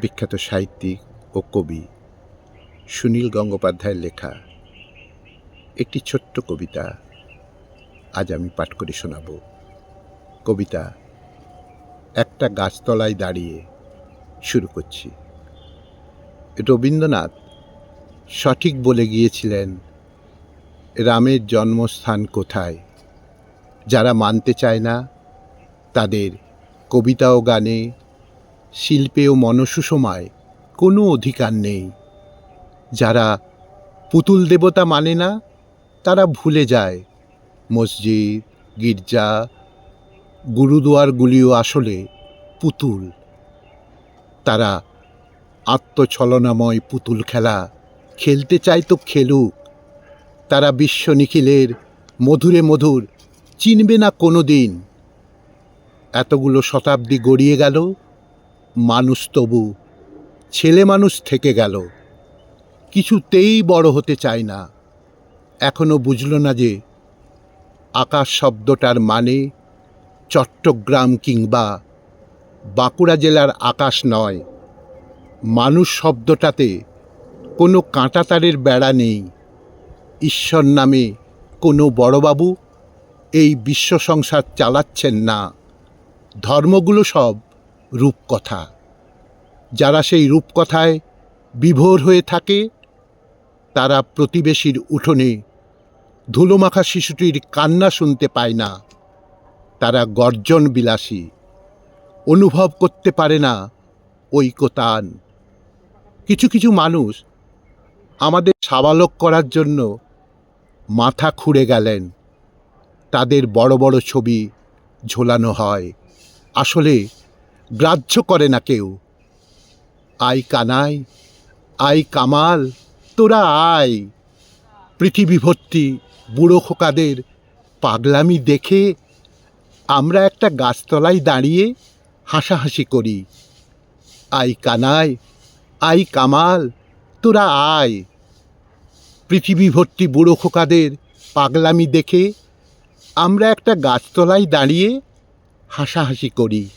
বিখ্যাত সাহিত্যিক ও কবি সুনীল গঙ্গোপাধ্যায়ের লেখা একটি ছোট্ট কবিতা আজ আমি পাঠ করে শোনাব। কবিতা একটা গাছতলায় দাঁড়িয়ে শুরু করছি। রবীন্দ্রনাথ সঠিক বলে গিয়েছিলেন, রামের জন্মস্থান কোথায়। যারা মানতে চায় না তাদের কবিতা ও গানে, শিল্পে ও মনসুষমায় কোনো অধিকার নেই। যারা পুতুল দেবতা মানে না তারা ভুলে যায় মসজিদ, গির্জা, গুরুদুয়ারগুলিও আসলে পুতুল। তারা আত্মছলনাময় পুতুল খেলা খেলতে চায় তো খেলুক। তারা বিশ্ব নিখিলের মধুরে মধুর চিনবে না কোনো দিন। এতগুলো শতাব্দী গড়িয়ে গেল, মানুষ তবু ছেলে মানুষ থেকে গেল। কিছুতেই বড় হতে চায় না। এখনো বুঝল না যে আকাশ শব্দটার মানে চট্টগ্রাম কিংবা বাঁকুড়া জেলার আকাশ নয়। মানুষ শব্দটাতে কোনো কাঁটাতারের বেড়া নেই। ঈশ্বর নামে কোনো বড়বাবু এই বিশ্ব সংসার চালাচ্ছেন না। ধর্মগুলো সব রূপকথা। যারা সেই রূপকথায় বিভোর হয়ে থাকে তারা প্রতিবেশীর উঠোনে ধুলোমাখা শিশুটির কান্না শুনতে পায় না। তারা গর্জন বিলাসী, অনুভব করতে পারে না ঐকতান। কিছু কিছু মানুষ আমাদের সাবালক করার জন্য মাথা খুঁড়ে গেলেন। তাদের বড় বড় ছবি ঝোলানো হয়, আসলে গ্রাহ্য করে না কেউ। আয় কানাই, আয় কামাল, তোরা আয়। পৃথিবী ভর্তি বুড়ো খোকাদের পাগলামি দেখে আমরা একটা গাছতলায় দাঁড়িয়ে হাসাহাসি করি। আয় কানাই, আয় কামাল, তোরা আয়। পৃথিবী ভর্তি বুড়ো খোকাদের পাগলামি দেখে আমরা একটা গাছতলায় দাঁড়িয়ে হাসাহাসি করি।